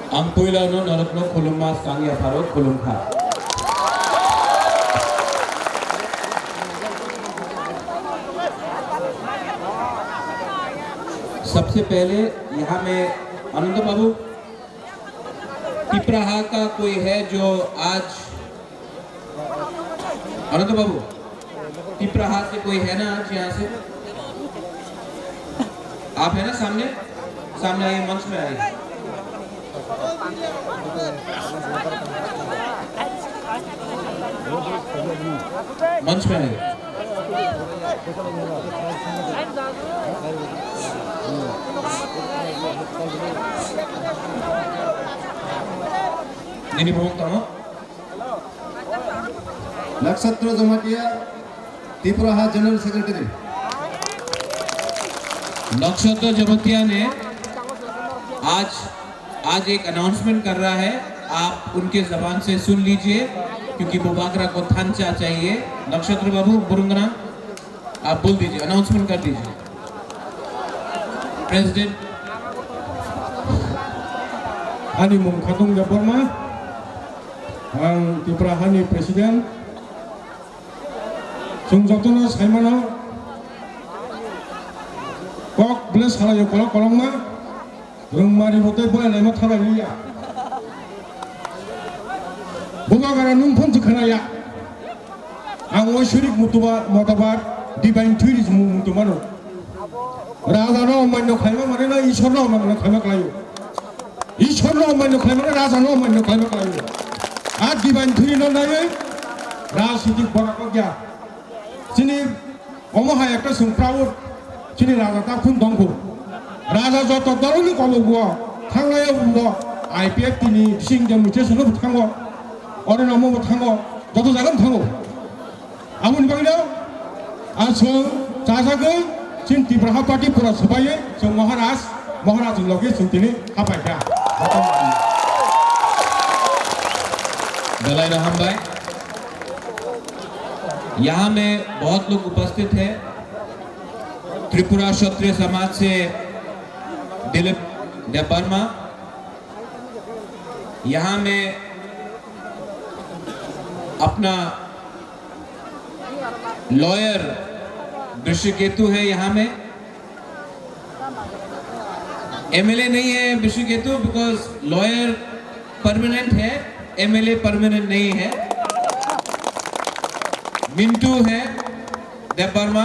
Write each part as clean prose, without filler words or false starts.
Ang puila no narok no kulum mas kangi aparo kulum kha. सबसे पहले यहाँ में आनंद बाबू पिपराहा का कोई है जो आज आनंद बाबू पिपराहा से कोई है ना आज यहाँ से आप है ना सामने सामने आइए मंच में आइए मंच में आइए ini bohong kamu नक्षत्र जमातिया त्रिपुरा जनरल सेक्रेटरी नक्षत्र जमातिया ने आज एक अनाउंसमेंट कर रहा है आप उनके जबान से सुन लीजिए क्योंकि बुबागरा को थांचा चाहिए नक्षत्र बाबू बुरुंगना आप बोल दीजिए अनाउंसमेंट कर दीजिए president Ani Mung Khatung Jabarma, ang Tiprahani Presiden, Sungjotono Saimano, Kok Bless Halayo Kolok Kolongma, Rungmari Bote Boy Lemo Tharaliya, Bugagara Numpon Tukanaya, ang Oshurik Mutuba Motabar, Divine Tourism Mutumano, Razano Mano Kaima Marina, Ishono Mano Kamaklayo. ईश्वरनो मन्नो खाइमरा राजानो मन्नो खाइमरा आ दिबान थुरिनो नायै राजनीतिक बराको गया सिनि अमहा एकटा संफ्राव सिनि राजा ता खुन दंखो राजा जत दरनि कलगो थांनाय बुंबो आईपीएफ तिनि सिंजों मिथे सनो थांगो अरे नमो थांगो जत जागोन थांगो आमुन बायनो आसो जाजागो सिन तिब्राहा पार्टी पुरा सबायै जों महाराज लगे सुनतिनि हाबायदा दलाई रहम भाई यहाँ में बहुत लोग उपस्थित हैं त्रिपुरा क्षत्रिय समाज से दिलीप देबबर्मा यहाँ में अपना लॉयर विश्वकेतु है यहाँ में एमएलए नहीं है विश्वकेतु बिकॉज लॉयर परमानेंट है एमएलए परमानेंट नहीं है मिंटू है देबबर्मा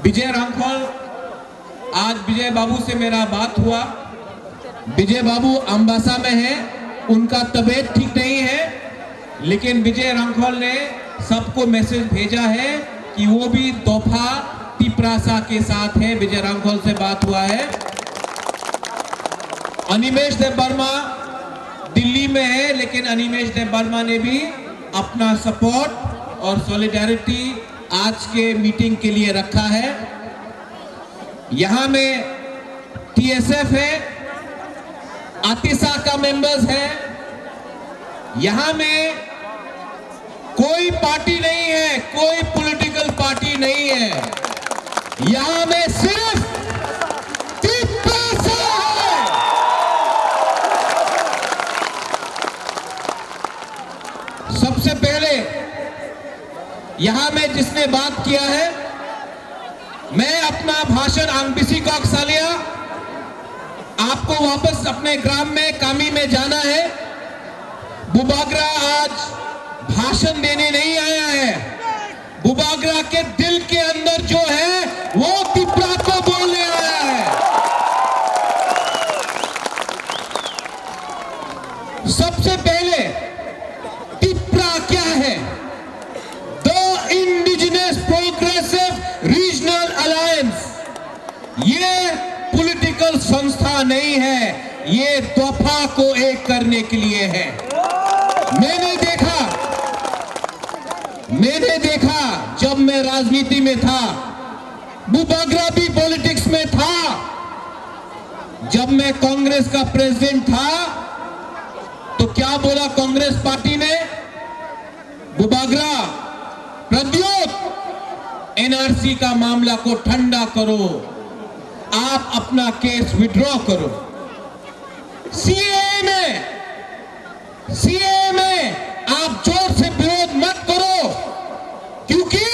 विजय रांखोल आज विजय बाबू से मेरा बात हुआ विजय बाबू अंबासा में है उनका तबीयत ठीक नहीं है लेकिन विजय रांखोल ने सबको मैसेज भेजा है कि वो भी दोफा तिप्रासा के साथ है विजय रांखोल से बात हुआ है अनिमेश देबबर्मा दिल्ली में है लेकिन अनिमेश देबबर्मा ने भी अपना सपोर्ट और सॉलिडेरिटी आज के मीटिंग के लिए रखा है यहां में टीएसएफ है आतिशा का मेंबर्स है यहां में कोई पार्टी नहीं है कोई पॉलिटिकल पार्टी नहीं है यहां में सिर्फ तिप्रासा है सबसे पहले यहां में जिसने बात किया है मैं अपना भाषण आंगबिसी कॉक्सालिया आपको वापस अपने ग्राम में कामी में जाना है बुबागरा आज भाषण देने नहीं आया है बुबागरा के दिल के अंदर जो है वो तिप्रा को बोलने आया है सबसे पहले तिप्रा क्या है the indigenous progressive regional alliance ये पॉलिटिकल संस्था नहीं है ये दोफा को एक करने के लिए है मैंने देखा जब मैं राजनीति में था बुबागरा भी पॉलिटिक्स में था जब मैं कांग्रेस का प्रेसिडेंट था तो क्या बोला कांग्रेस पार्टी ने बुबागरा, प्रद्योत, एनआरसी का मामला को ठंडा करो, आप अपना केस विड्रॉ करो। सीएए में आप जोर से विरोध मत करो, क्योंकि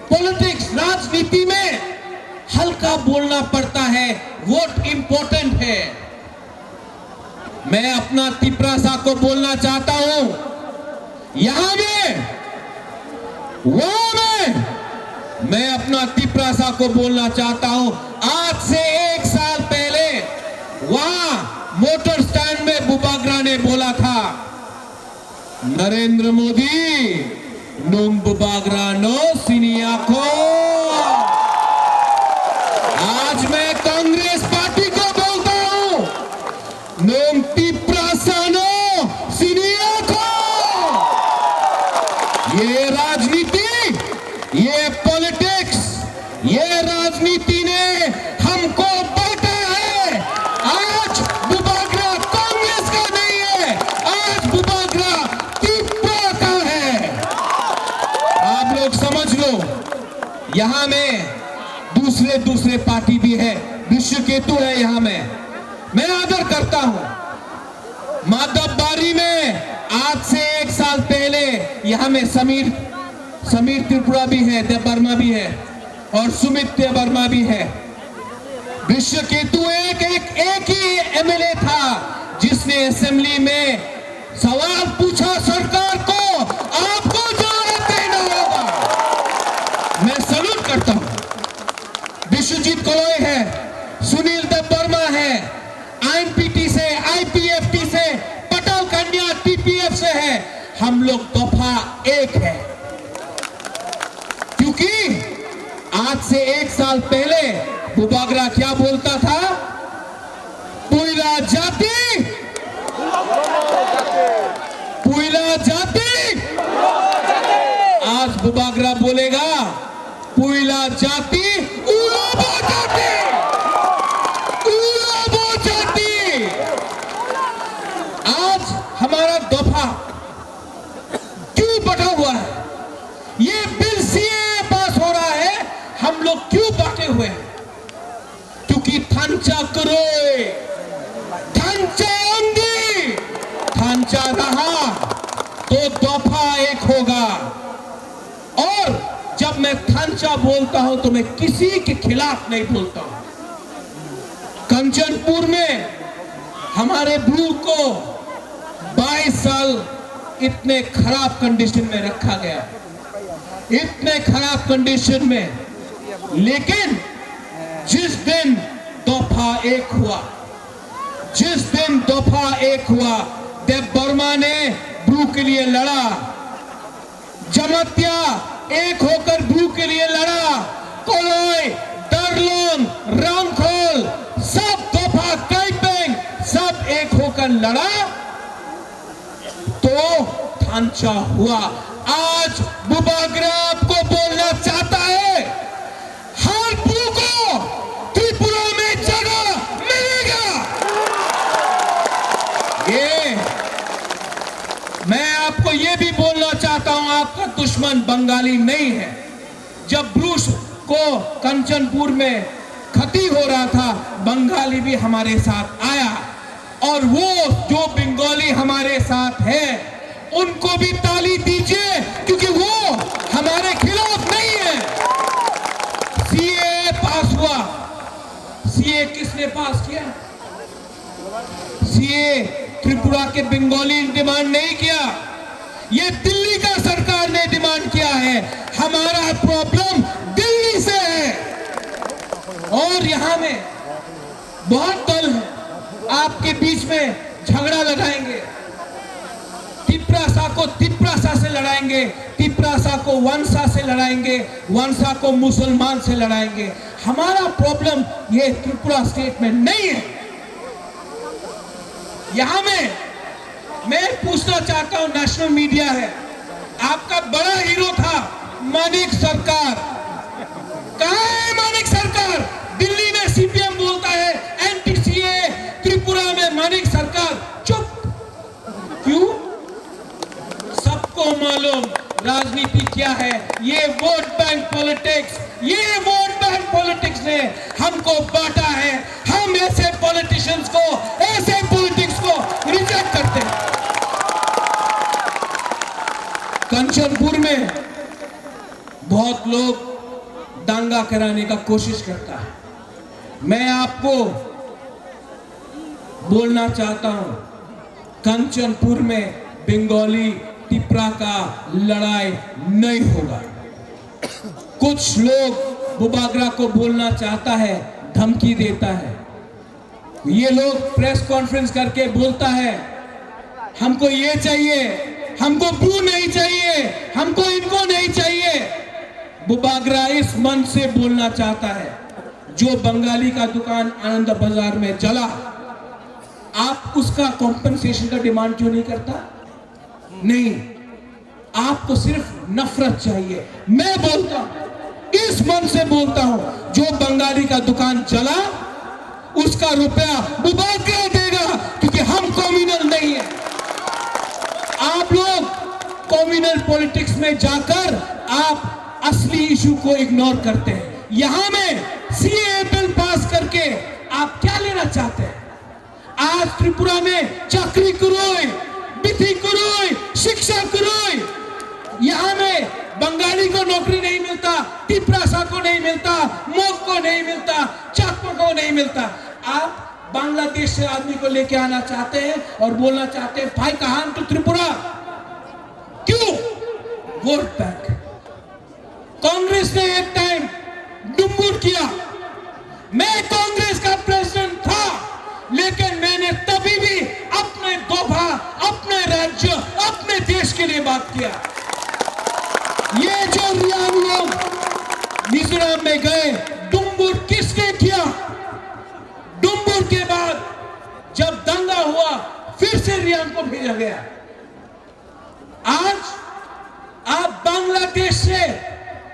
पॉलिटिक्स, राजनीति में हल्का बोलना पड़ता है, वोट इंपॉर्टेंट है। मैं अपना तिपरासा को बोलना चाहता हूं, यहां में, वहां में, मैं अपना तिपरासा को बोलना चाहता हूं। आज से 1 साल पहले वहां मोटर स्टैंड में बुबागरा ने बोला था, नरेंद्र मोदी नोंग बुबागरा नो सिनिया को। आज मैं कांग्रेस पार्टी को बोलता हूं, नोंग तिपरासा नो सिनिया को। ये राजनीति, ये पॉलिटिक्स, ये राजनीति ने हमको बांटा है। आज बुबागरा कांग्रेस का नहीं है, आज बुबागरा तिपरा का है। आप लोग समझ लो, यहां में दूसरे पार्टी भी है, विश्वकेतु है यहां में, मैं आदर करता हूं। माधवबारी में आज से 1 साल पहले यहां में समीर त्रिपुरा भी है, देवबर्मा भी है, और सुमित देवबर्मा भी है। विश्वकेतु एक ही एमएलए था जिसने असेंबली में सवाल पूछा सरकार को, आपको जवाब देना होगा। मैं सैल्यूट करता हूं। विश्वजीत कलोई है, सुनील देवबर्मा है, आईएनपीटी से, आईपीएफटी से, पटेल कन्या टीपीएफ से है। हम लोग दफा 1 है, क्योंकि आज से 1 साल पहले बुबागरा क्या बोलता था, पुइला जाति, पुइला जाति। आज बुबागरा बोलेगा पुइला जाति, उलाबो जाति, उलाबो जाति। आज हमारा दफा क्यों बटा हुआ है? ये बिल सीए पास हो रहा है, हम लोग क्यों बांटे हुए हैं? क्योंकि थांचा करोए, थांचा अंगी, थांचा रहा तो दफा 1 होगा। और जब मैं थांचा बोलता हूं तो मैं किसी के खिलाफ नहीं बोलता हूं। कंचनपुर में हमारे ब्रू को 22 साल इतने खराब कंडीशन में रखा गया, इतने खराब कंडीशन में, लेकिन जिस दिन दफा 1 हुआ, जिस दिन दफा 1 हुआ, देवबर्मा ने ब्रू के लिए लड़ा, जमातिया एक होकर ब्रू के लिए लड़ा, कोलोई, दरलोंग, रामखोल, सब दफा कैपेंग, सब एक होकर लड़ा तो थांचा हुआ। आज बुबागरा आपको बोलना चाहता है, हर ब्रू को त्रिपुरा में जगह मिलेगा। ये मैं आपको ये भी बोलना चाहता हूं, आपका दुश्मन बंगाली नहीं है। जब ब्रूस को कंचनपुर में क्षति हो रहा था, बंगाली भी हमारे साथ आया, और वो जो बंगाली हमारे साथ है उनको भी ताली दीजिए, क्योंकि वो हमारे खिलाफ नहीं है। सीए पास हुआ, सीए किसने पास किया? सीए त्रिपुरा के बंगाली डिमांड नहीं किया, ये दिल्ली का सरकार ने डिमांड किया है। हमारा प्रॉब्लम दिल्ली से है, और यहां में बहुत दल है, आपके बीच में झगड़ा लगाएंगे, तिपरासा को तिपरासा से लड़ाएंगे, तिपरासा को वंशा से लड़ाएंगे, वंशा को मुसलमान से लड़ाएंगे। हमारा प्रॉब्लम ये त्रिपुरा स्टेट में नहीं है। यहां में मैं पूछना चाहता हूं, नेशनल मीडिया है, आपका बड़ा हीरो था मानिक सरकार, कहां है मानिक सरकार? दिल्ली में सीपीएम बोलता है एंटी-सीए, त्रिपुरा में मानिक सरकार चुप क्यों? सबको मालूम राजनीति क्या है। ये वोट बैंक पॉलिटिक्स ने हमको बांटा है। हम ऐसे पॉलिटिशियंस को, ऐसे पॉलिटिक्स को रिजेक्ट करते हैं। कंचनपुर में बहुत लोग दंगा कराने का कोशिश करता है। मैं आपको बोलना चाहता हूं, कंचनपुर में बंगाली टिपरा का लड़ाई नहीं होगा। कुछ लोग बुबागरा को बोलना चाहता है, धमकी देता है। ये लोग प्रेस कॉन्फ्रेंस करके बोलता है हमको ये चाहिए, हमको ब्रू नहीं चाहिए, हमको इनको नहीं चाहिए। बुबागरा इस मन से बोलना चाहता है, जो बंगाली का दुकान आनंद बाजार में जला, आप उसका कॉम्पेंसेशन का डिमांड क्यों नहीं करता? नहीं, आपको सिर्फ नफरत चाहिए। मैं बोलता हूं, इस मन से बोलता हूं, जो बंगाली का दुकान जला उसका रुपया बुबागरा देगा, क्योंकि हम कम्युनल नहीं है। आप लोग कम्युनल पॉलिटिक्स में जाकर आप असली इशू को इग्नोर करते हैं। यहां में सीए बिल पास करके आप क्या लेना चाहते हैं? आज त्रिपुरा में चाकरी करोई, बिथी करोई, शिक्षा करोई, यहां में बंगाली को नौकरी नहीं मिलता, टिपरासा को नहीं मिलता, मोग को नहीं मिलता, चाकमा को नहीं मिलता। आप बांग्लादेश से आदमी को लेके आना चाहते हैं और बोलना चाहते हैं भाई कहां तो त्रिपुरा। क्यों? Vote bank. कांग्रेस ने एक टाइम डुम्बुर किया। मैं कांग्रेस का प्रेसिडेंट था, लेकिन मैंने तभी भी अपने दोभा, अपने राज्य, अपने देश के लिए बात किया। ये जो रियान लोग मिजोरम में गए, डुम्बुर किसने किया? डुम्बुर के बाद जब दंगा हुआ, फिर से रियान को भेजा गया। आज आप बांग्लादेश से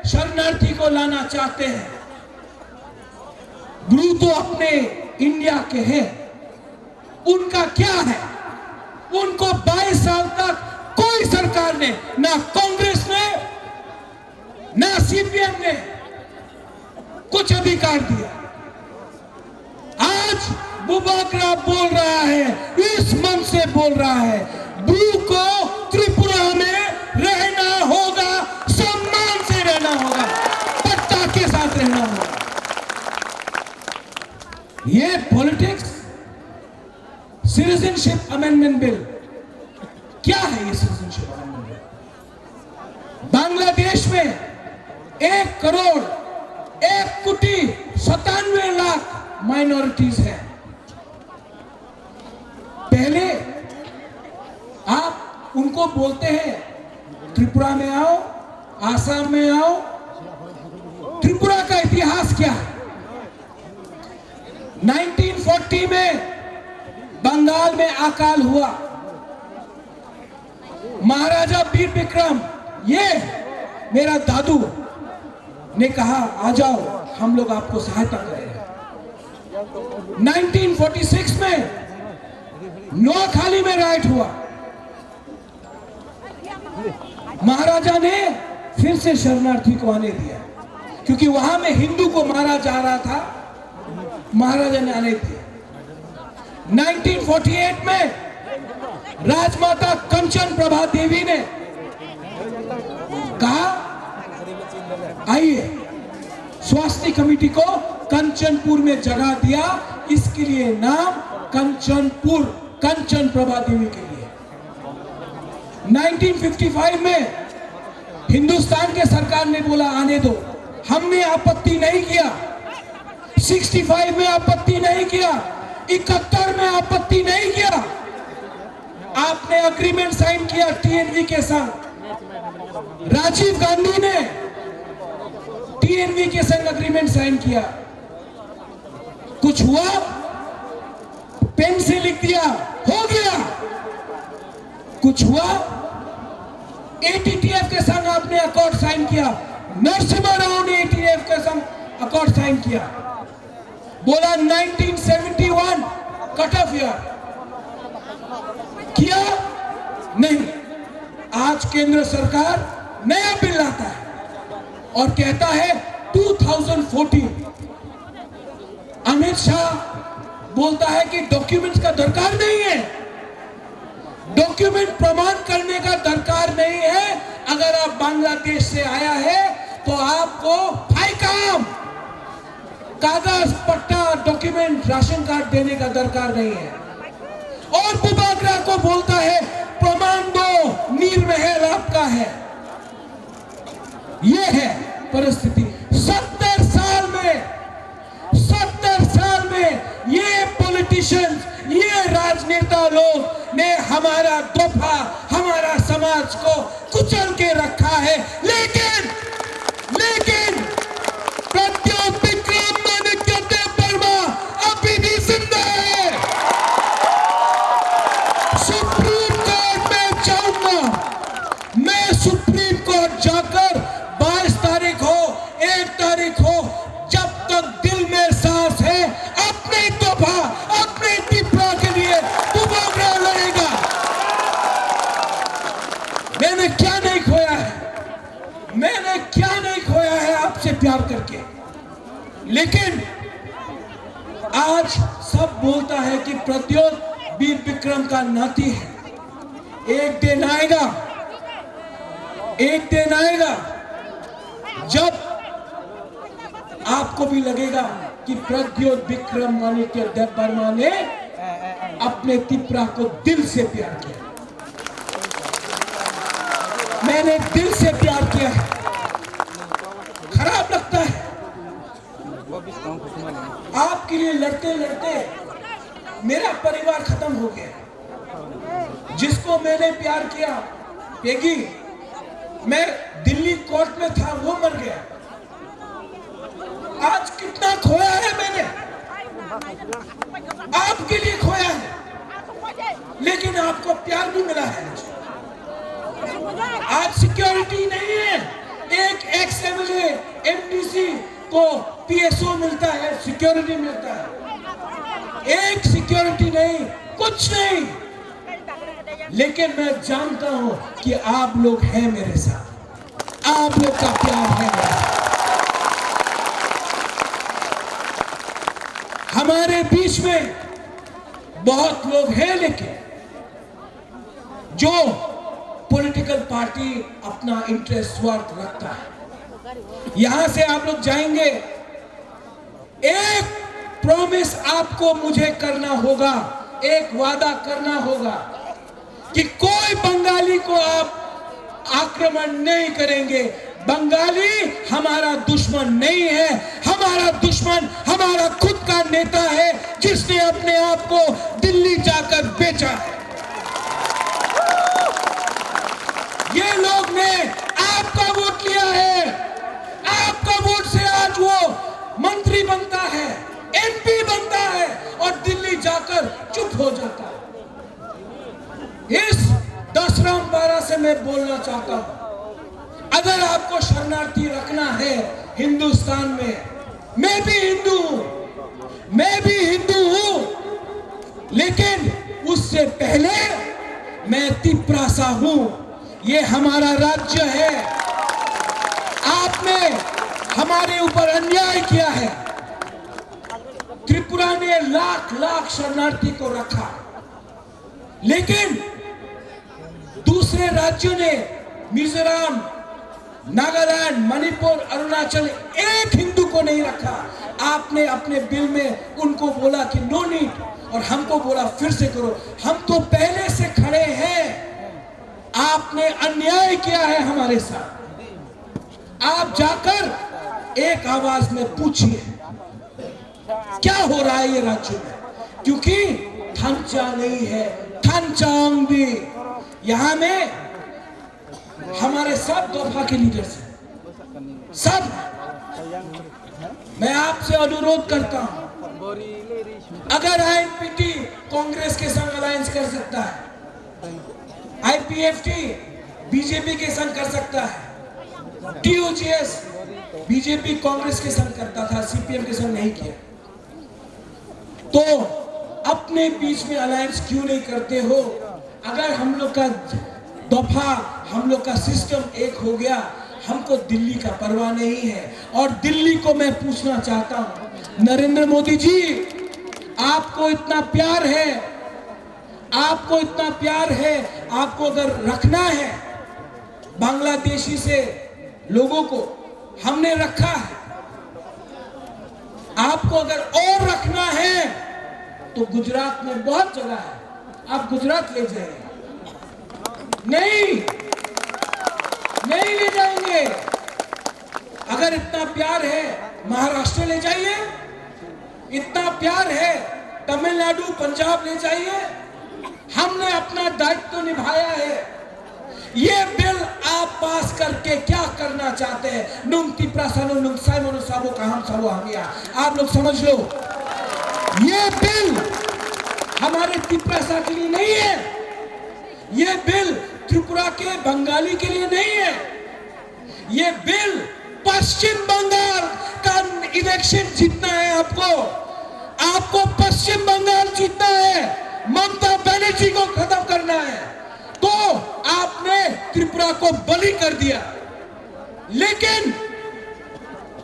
शरणार्थी को लाना चाहते हैं। गुरु तो अपने इंडिया के हैं, उनका क्या है? उनको 22 साल तक कोई सरकार ने, ना कांग्रेस ने ना सीपीएम ने कुछ अधिकार दिया। आज बुबागरा बोल रहा है, इस मन से बोल रहा है, ब्रू को त्रिपुरा में रहना होगा, सम्मान से रहना होगा, पट्टा के साथ रहना होगा। ये पॉलिटिक्स, सिटीजनशिप अमेंडमेंट बिल क्या है? ये सिटीजनशिप अमेंडमेंट बिल बांग्लादेश में 1 करोड़ 1 कोटी 97 लाख माइनॉरिटीज है। पहले आप उनको बोलते हैं त्रिपुरा में आओ, आसाम में आओ। त्रिपुरा का इतिहास क्या है? 1940 में बंगाल में अकाल हुआ। महाराजा वीर विक्रम, ये मेरा दादू ने कहा आ जाओ, हम लोग आपको सहायता करेंगे। 1946 में नोआखाली में राइट हुआ। महाराजा ने फिर से शरणार्थी को आने दिया, क्योंकि वहां में हिंदू को मारा जा रहा था। महाराजा ने आने दिया। 1948 में राजमाता कंचन प्रभा देवी ने कहा आइए, स्वास्थ्य कमेटी को कंचनपुर में जगह दिया। इसके लिए नाम कंचनपुर, कंचन प्रभा देवी के लिए। 1955 में हिंदुस्तान के सरकार ने बोला आने दो, हमने आपत्ति नहीं किया। 65 में आपत्ति नहीं किया, 71 में आपत्ति नहीं किया। आपने अग्रीमेंट साइन किया टीएनवी के साथ। राजीव गांधी ने टीएनवी के संग अग्रीमेंट साइन किया। कुछ हुआ, पेन से लिख दिया, हो गया। कुछ हुआ, एटीटीएफ के संग आपने अकॉर्ड साइन किया। नरसिम्हा राव ने एटीटीएफ के संग अकॉर्ड साइन किया। बोला 1971 कट ऑफ ईयर, किया नहीं। आज केंद्र सरकार नया बिल लाता है और कहता है 2014। अमित शाह बोलता है कि डॉक्यूमेंट्स का दरकार नहीं है, डॉक्यूमेंट प्रमाण करने का दरकार नहीं है। अगर आप बांग्लादेश से आया है तो आपको फाइकाम, कागज पट्टा डॉक्यूमेंट राशन कार्ड देने का दरकार नहीं है। और बुबागरा को बोलता है प्रमाण दो, नीर महल आपका है। यह है परिस्थिति। 70 साल में ये पॉलिटिशियंस, ये राजनेता लोग ने हमारा दफा, हमारा समाज को कुचल के रखा है। लेकिन प्रद्योत विक्रम माणिक्य देबबर्मा अभी भी जिंदा है। सुप्रीम कोर्ट में जाऊंगा, मैं सुप्रीम कोर्ट जाकर 22 तारीख हो, 1 तारीख हो, जब तक दिल में सांस है अपने तोहफा, अपने टिप्रा के लिए बुबागरा लड़ेगा। मैंने क्या नहीं खोया है, मैंने क्या नहीं खोया है आपसे प्यार करके। लेकिन आज सब बोलता है कि प्रद्योत वीर विक्रम का नाती है। एक दिन आएगा जब आपको भी लगेगा कि प्रद्योत विक्रम माणिक्य देबबर्मा ने अपने तिपरा को दिल से प्यार किया। मैंने दिल से प्यार किया है। खराब लगता है आपके लिए लड़ते लड़ते मेरा परिवार खत्म हो गया। जिसको मैंने प्यार किया, पेगी, मैं दिल्ली कोर्ट में था, वो मर गया। आज कितना खोया है मैंने, आपके लिए खोया है, लेकिन आपको प्यार भी मिला है। आज सिक्योरिटी नहीं है। एक एक्स एमएलए एमडीसी को पीएसओ मिलता है, सिक्योरिटी मिलता है। एक सिक्योरिटी नहीं, कुछ नहीं। लेकिन मैं जानता हूं कि आप लोग हैं मेरे साथ, आप लोग का प्यार है मेरे साथ। हमारे बीच में बहुत लोग हैं, लेकिन जो पॉलिटिकल पार्टी अपना इंटरेस्ट स्वार्थ रखता है। यहां से आप लोग जाएंगे, एक प्रॉमिस आपको मुझे करना होगा, एक वादा करना होगा कि कोई बंगाली को आप आक्रमण नहीं करेंगे। बंगाली हमारा दुश्मन नहीं है, हमारा दुश्मन हमारा खुद का नेता है जिसने अपने आप को दिल्ली जाकर बेचा है। ये लोग ने आपका वोट लिया है, आपका वोट से आज वो मंत्री बनता है, एमपी बनता है और दिल्ली जाकर चुप हो जाता है। इस 10 रामपारा से मैं बोलना चाहता हूं, अगर आपको शरणार्थी रखना है हिंदुस्तान में, मैं भी हिंदू हूं, लेकिन उससे पहले मैं तिपरासा हूं। ये हमारा राज्य है। आपने हमारे ऊपर अन्याय किया है। त्रिपुरा ने लाख लाख शरणार्थी को रखा, लेकिन दूसरे राज्यों ने, मिजोरम, नागालैंड, मणिपुर, अरुणाचल, एक हिंदू को नहीं रखा। आपने अपने बिल में उनको बोला कि नो नीड, और हमको बोला फिर से करो। हम तो पहले से खड़े हैं। आपने अन्याय किया है हमारे साथ। आप जाकर एक आवाज में पूछिए क्या हो रहा है ये राज्य में, क्योंकि थंचा नहीं है, थंचांगदी। यहां में हमारे सब दफा के लीडर्स हैं, सब। मैं आपसे अनुरोध करता हूं, अगर आईएनपीटी कांग्रेस के संग अलायंस कर सकता है, आईपीएफटी बीजेपी के संग कर सकता है, टीयूजीएस बीजेपी कांग्रेस के संग करता था, सीपीएम के संग नहीं किया, तो अपने बीच में अलायंस क्यों नहीं करते हो? अगर हम लोग का दफा हम लोग का सिस्टम एक हो गया, हमको दिल्ली का परवाह नहीं है। और दिल्ली को मैं पूछना चाहता हूं, नरेंद्र मोदी जी, आपको इतना प्यार है, आपको इतना प्यार है, आपको अगर रखना है बांग्लादेशी से लोगों को, हमने रखा है, आपको अगर और रखना है तो गुजरात में बहुत जगह है, आप गुजरात ले जाइए। नहीं, नहीं ले जाएंगे। अगर इतना प्यार है महाराष्ट्र ले जाइए, इतना प्यार है तमिलनाडु पंजाब ले जाइए। हमने अपना दायित्व निभाया है। ये बिल आप पास करके क्या करना चाहते हैं? नुंगती प्रासानो नुंग साइमोनो साबो का हम साबो हमिया, आप लोग समझ लो, ये बिल हमारे त्रिपुरा के लिए नहीं है, ये बिल त्रिपुरा के बंगाली के लिए नहीं है, ये बिल पश्चिम बंगाल का इलेक्शन जीतना है। आपको पश्चिम बंगाल जीतना है, ममता बनर्जी को खत्म करना है, तो आपने त्रिपुरा को बलि कर दिया। लेकिन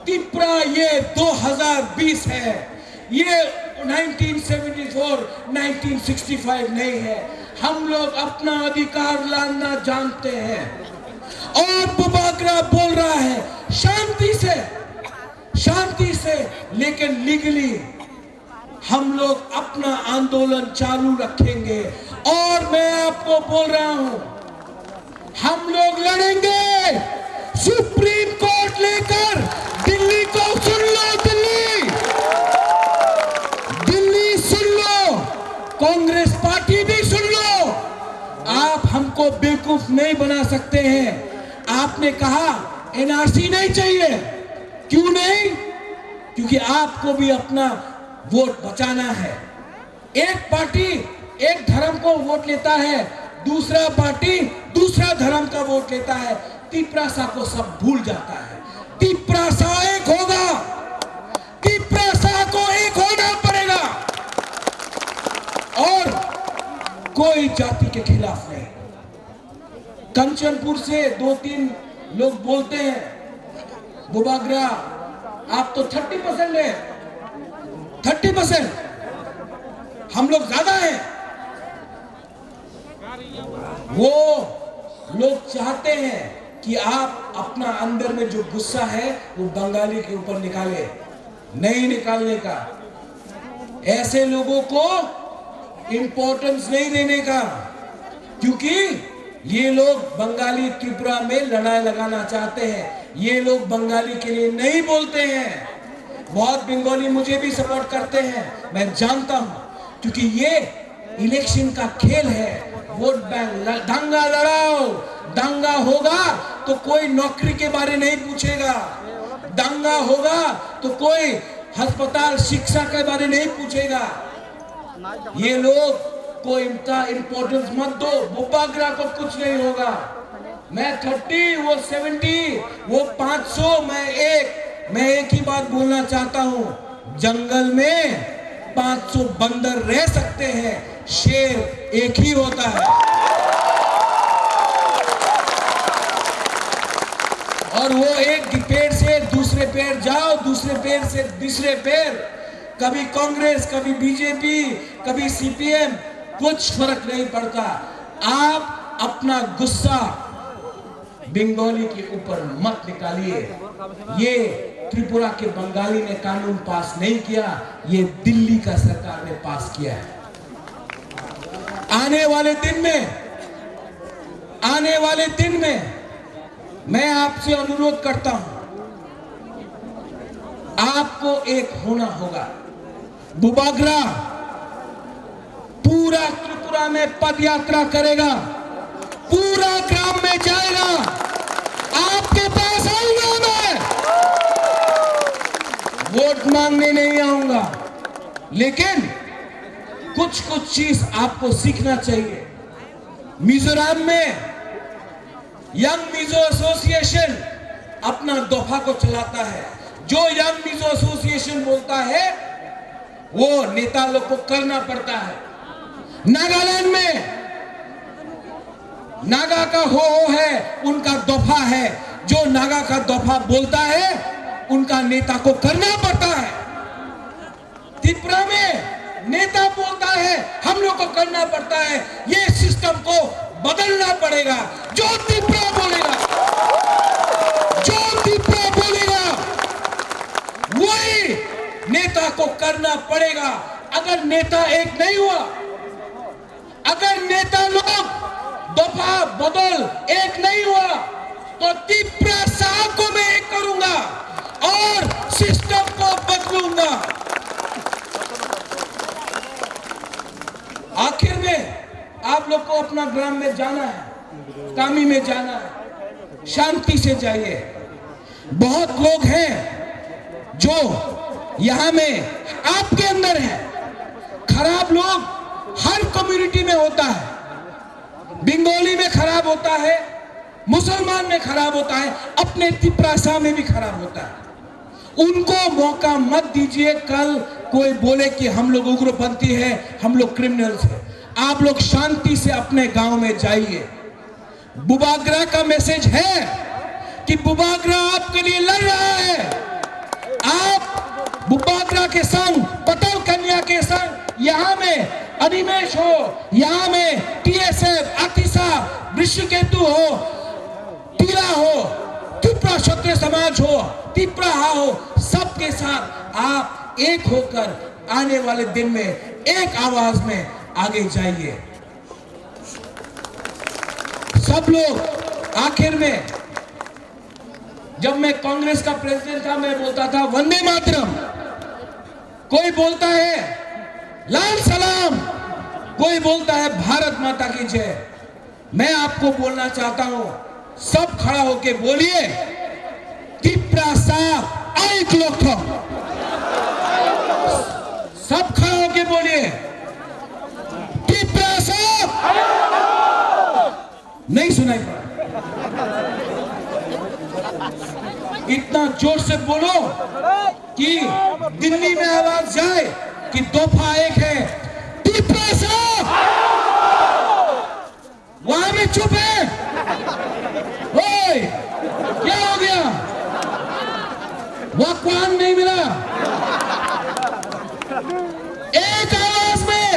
त्रिपुरा ये 2020 है, ये 1974 1965 नहीं है। हम लोग अपना अधिकार लाना जानते हैं। और बुबागरा बोल रहा है शांति से, लेकिन लीगली हम लोग अपना आंदोलन चालू रखेंगे। और मैं आपको बोल रहा हूं, हम लोग लड़ेंगे सुप्रीम कोर्ट लेकर। दिल्ली को सुन लो, दिल्ली सुन लो, कांग्रेस पार्टी भी सुन लो। आप हमको बेवकूफ नहीं बना सकते हैं। आपने कहा एनआरसी नहीं चाहिए, क्यों नहीं? क्योंकि आपको भी अपना वोट बचाना है। एक पार्टी एक धर्म को वोट लेता है, दूसरा पार्टी दूसरा धर्म का वोट लेता है। त्रिपुरा को सब भूल जाता है। त्रिपुरा एक होगा, त्रिपुरा को एक होना पड़ेगा, और कोई जाति के खिलाफ नहीं। कंचनपुर से 2-3 लोग बोलते हैं बुबागरा आप तो 30% है, 30%, हम लोग ज्यादा हैं। वो लोग चाहते हैं कि आप अपना अंदर में जो गुस्सा है वो बंगाली के ऊपर निकाले, नहीं निकालने का। ऐसे लोगों को इंपॉर्टेंस नहीं देने का, क्योंकि ये लोग बंगाली त्रिपुरा में लड़ाई लगाना चाहते हैं। ये लोग बंगाली के लिए नहीं बोलते हैं। बहुत बंगाली मुझे भी सपोर्ट करते हैं, मैं जानता हूं, क्योंकि ये इलेक्शन का खेल है। वोट बैंक, दंगा लड़ाओ, दंगा होगा तो कोई नौकरी के बारे नहीं पूछेगा, दंगा होगा तो कोई अस्पताल शिक्षा के बारे नहीं पूछेगा। ये लोग को इनका इंपॉर्टेंस मत दो। बुबागरा को कुछ नहीं होगा। मैं 30, वो 70, वो 500, मैं एक ही बात बोलना चाहता हूं, जंगल में 500 बंदर रह सकते हैं, शेर एक ही होता है। और वो एक पेड़ से दूसरे पेड़ जाओ, दूसरे पेड़ से तीसरे पेड़, कभी कांग्रेस, कभी बीजेपी, कभी सीपीएम, कुछ फर्क नहीं पड़ता। आप अपना गुस्सा बंगाली के ऊपर मत निकालिए। ये त्रिपुरा के बंगाली ने कानून पास नहीं किया, ये दिल्ली का सरकार ने पास किया है। आने वाले दिन में मैं आपसे अनुरोध करता हूं, आपको एक होना होगा। बुबागरा पूरा त्रिपुरा में पद यात्रा करेगा, पूरा ग्राम में जाएगा, आपके पास आऊंगा मैं, वोट मांगने नहीं आऊंगा, लेकिन कुछ चीज आपको सीखना चाहिए। मिजोरम में यंग मिजो एसोसिएशन अपना दफा को चलाता है। जो यंग मिजो एसोसिएशन बोलता है वो नेता लोग को करना पड़ता है। नागालैंड में नागा का हो है, उनका दफा है। जो नागा का दफा बोलता है उनका नेता को करना पड़ता है। त्रिपुरा में नेता बोलता है, हम लोग को करना पड़ता है। ये सिस्टम को बदलना पड़ेगा। जो त्रिपुरा बोलेगा, वही नेता को करना पड़ेगा। अगर नेता एक नहीं हुआ, अगर नेता लोग दफा बदल एक नहीं हुआ, तो त्रिपुरा साहब को मैं एक करूंगा और सिस्टम को बदलूंगा। आखिर में आप लोग को अपना ग्राम में जाना है, कामी में जाना है, शांति से जाइए। बहुत लोग हैं जो यहां में आपके अंदर है। खराब लोग हर कम्युनिटी में होता है। बंगाली में खराब होता है, मुसलमान में खराब होता है, अपने त्रिपुरा में भी खराब होता है। उनको मौका मत दीजिए। कल कोई बोले कि हम लोग उग्रपंथी है, हम लोग क्रिमिनल्स है। आप लोग शांति से अपने गांव में जाइए। बुबागरा का मैसेज है कि बुबागरा आपके लिए लड़ रहा है। आप बुबागरा के संग, पटल कन्या के संग, यहाँ में अनिमेश हो, यहाँ में टीएसएफ, आतिशा, वृषकेतु हो, टीला हो, त्रिपुरा क्षत्रिय समाज हो, त्रिपुरा हो, सबके साथ आप एक होकर आने वाले दिन में एक आवाज में आगे जाइए। सब लोग आखिर में, जब मैं कांग्रेस का प्रेसिडेंट था, मैं बोलता था वंदे मातरम। कोई बोलता है लाल सलाम, कोई बोलता है भारत माता की जय। मैं आपको बोलना चाहता हूं, सब खड़ा होके बोलिए, त्रिपुरा साहब एक लोग था। सब खड़ा होके बोलिए, त्रिपुरा साहब। नहीं सुनाई पड़ा, इतना जोर से बोलो कि दिल्ली में आवाज जाए कि दफा एक है। त्रिपुरा साहब वहां में चुप है। ओए, क्या हो गया? वाकवान नहीं मिला। एक आवाज में